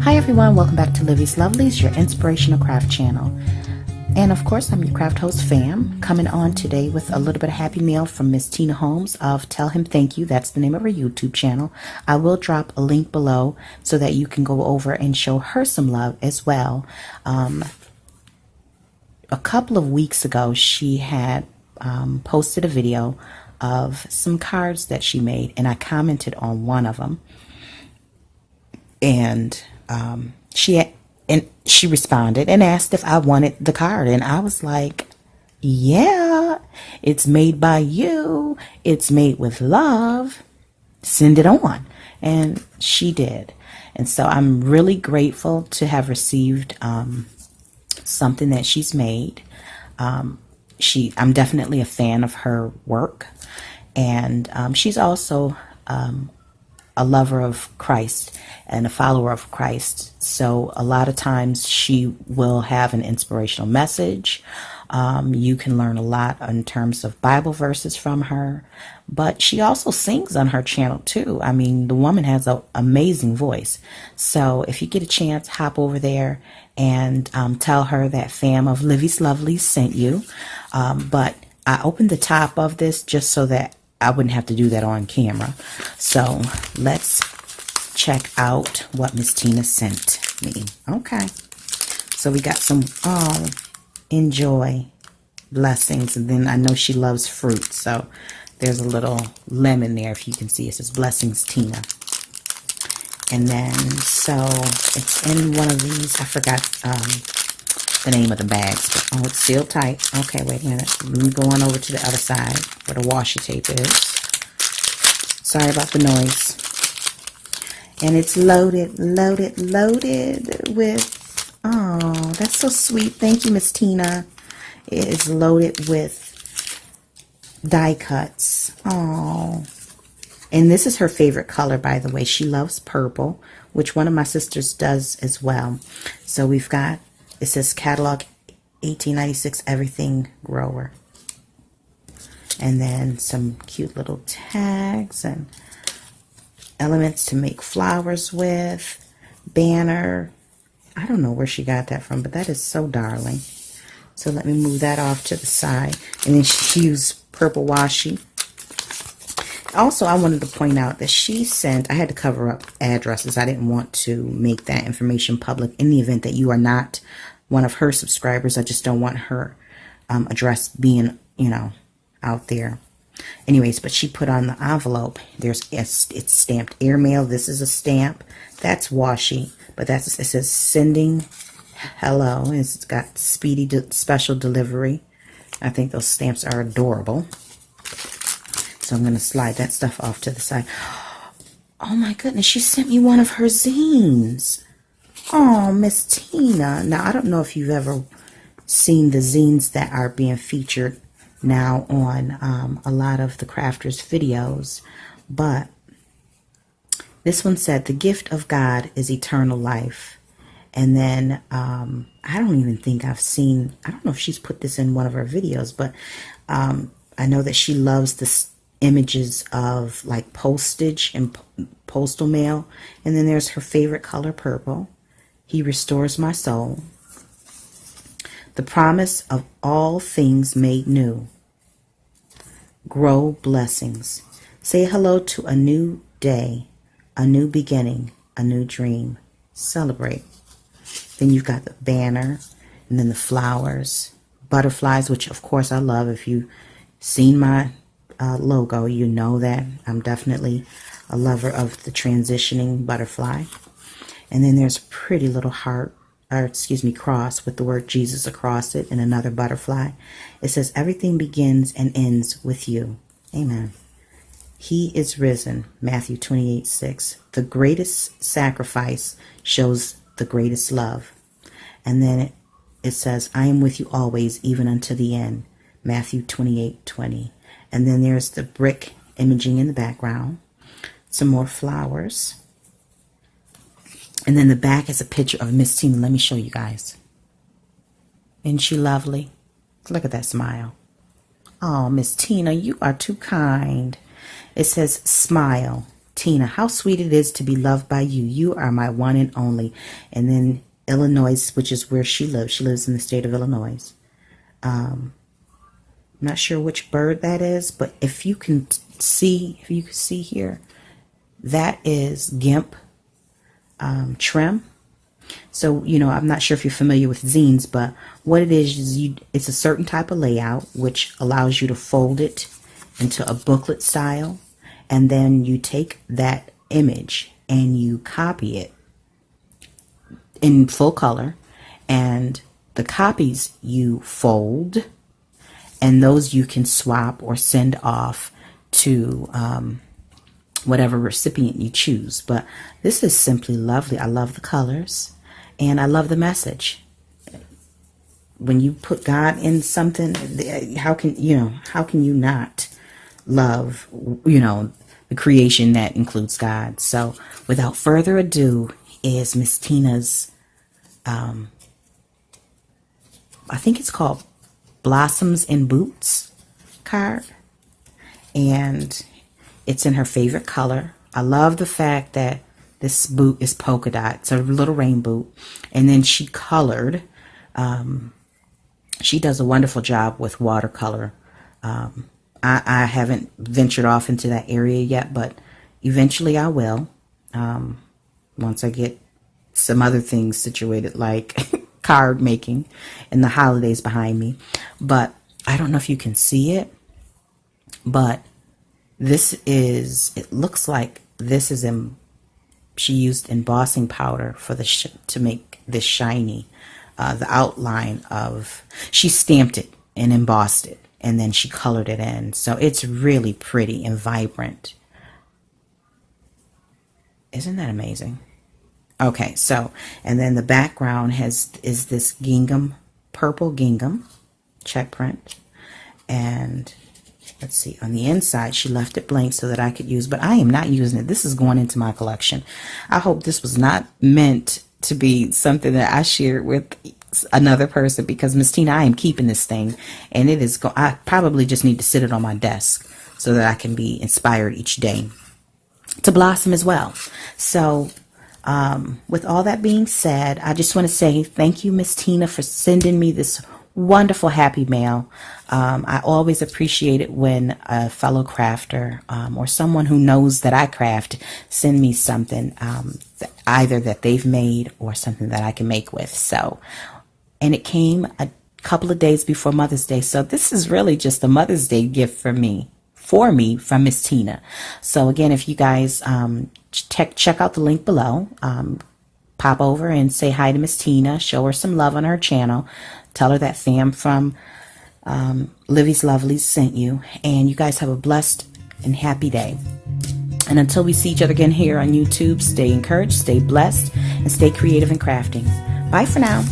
Hi everyone, welcome back to Livy's Lovelies, your inspirational craft channel. And of course, I'm your craft host, Fam, coming on today with a little bit of happy mail from Miss Tina Holmes of Tellhimthanku. That's the name of her YouTube channel. I will drop a link below so that you can go over and show her some love as well. A couple of weeks ago, she had posted a video of some cards that she made, and I commented on one of them. And she responded and asked if I wanted the card, and I was like, yeah, it's made by you, it's made with love, send it on. And she did. And so I'm really grateful to have received something that she's made. I'm definitely a fan of her work, and she's also a lover of Christ and a follower of Christ. So a lot of times she will have an inspirational message. You can learn a lot in terms of Bible verses from her, but she also sings on her channel too. I mean, the woman has an amazing voice. So if you get a chance, hop over there and tell her that Fam of Livy's Lovelies sent you. But I opened the top of this just so that I wouldn't have to do that on camera. So let's check out what Miss Tina sent me. Okay. So we got some, enjoy, blessings. And then I know she loves fruit. So there's a little lemon there. If you can see, it says blessings, Tina. And then, so it's in one of these. I forgot the name of the bags. But, oh, it's sealed tight. Okay, wait a minute. Let me go on over to the other side where the washi tape is. Sorry about the noise. And it's loaded with, oh, that's so sweet. Thank you, Miss Tina. It is loaded with die cuts. Oh. And this is her favorite color, by the way. She loves purple, which one of my sisters does as well. So we've got, it says catalog 1896 everything grower. And then some cute little tags and elements to make flowers with. Banner. I don't know where she got that from, but that is so darling. So let me move that off to the side. And then she used purple washi. Also, I wanted to point out that she sent, I had to cover up addresses. I didn't want to make that information public in the event that you are not one of her subscribers. I just don't want her address being, out there. Anyways, but she put on the envelope, it's stamped airmail. This is a stamp. That's washi, but it says sending hello. It's got speedy special delivery. I think those stamps are adorable. So I'm going to slide that stuff off to the side. Oh my goodness, she sent me one of her zines. Oh, Miss Tina. Now, I don't know if you've ever seen the zines that are being featured now on a lot of the crafters' videos, but this one said, the gift of God is eternal life. And then I don't even think I've seen, I don't know if she's put this in one of her videos, but I know that she loves the images of like postage and postal mail. And then there's her favorite color, purple. He restores my soul. The promise of all things made new. Grow blessings. Say hello to a new day, a new beginning, a new dream. Celebrate. Then you've got the banner, and then the flowers, butterflies, which of course I love. If you've seen my logo, you know that I'm definitely a lover of the transitioning butterfly. And then there's a pretty little heart, or excuse me, cross with the word Jesus across it and another butterfly. It says, everything begins and ends with you. Amen. He is risen. Matthew 28:6. The greatest sacrifice shows the greatest love. And then it says, I am with you always, even unto the end. Matthew 28:20. And then there's the brick imaging in the background. Some more flowers. And then the back is a picture of Miss Tina. Let me show you guys. Isn't she lovely? Look at that smile. Oh, Miss Tina, you are too kind. It says, smile, Tina, how sweet it is to be loved by you. You are my one and only. And then Illinois, which is where she lives. She lives in the state of Illinois. I'm not sure which bird that is, but if you can see here, that is GIMP trim. So, you know, I'm not sure if you're familiar with zines, but what it is it's a certain type of layout which allows you to fold it into a booklet style, and then you take that image and you copy it in full color, and the copies you fold, and those you can swap or send off to whatever recipient you choose. But this is simply lovely. I love the colors and I love the message. When you put God in something, how can you not love, the creation that includes God? So without further ado is Miss Tina's, I think it's called Blossoms in Boots card, and it's in her favorite color. I love the fact that this boot is polka dot. It's a little rain boot. And then she colored. She does a wonderful job with watercolor. I haven't ventured off into that area yet, but eventually I will. Once I get some other things situated, like card making and the holidays behind me. But I don't know if you can see it, but it looks like this is she used embossing powder for to make this shiny, the outline she stamped it and embossed it, and then she colored it in. So it's really pretty and vibrant. Isn't that amazing? Okay, so, and then the background is this gingham, purple gingham check print, and let's see, on the inside, she left it blank so that I could use, but I am not using it. This is going into my collection. I hope this was not meant to be something that I shared with another person, because Miss Tina, I am keeping this thing, and I probably just need to sit it on my desk so that I can be inspired each day to blossom as well. So, with all that being said, I just want to say thank you, Miss Tina, for sending me this wonderful happy mail. I always appreciate it when a fellow crafter or someone who knows that I craft send me something either that they've made or something that I can make with. So, and it came a couple of days before Mother's Day. So this is really just a Mother's Day gift for me from Miss Tina. So again, if you guys check out the link below, pop over and say hi to Miss Tina, show her some love on her channel, tell her that fam from Livy's Lovelies sent you, and you guys have a blessed and happy day. And until we see each other again here on YouTube, stay encouraged, stay blessed, and stay creative in crafting. Bye for now.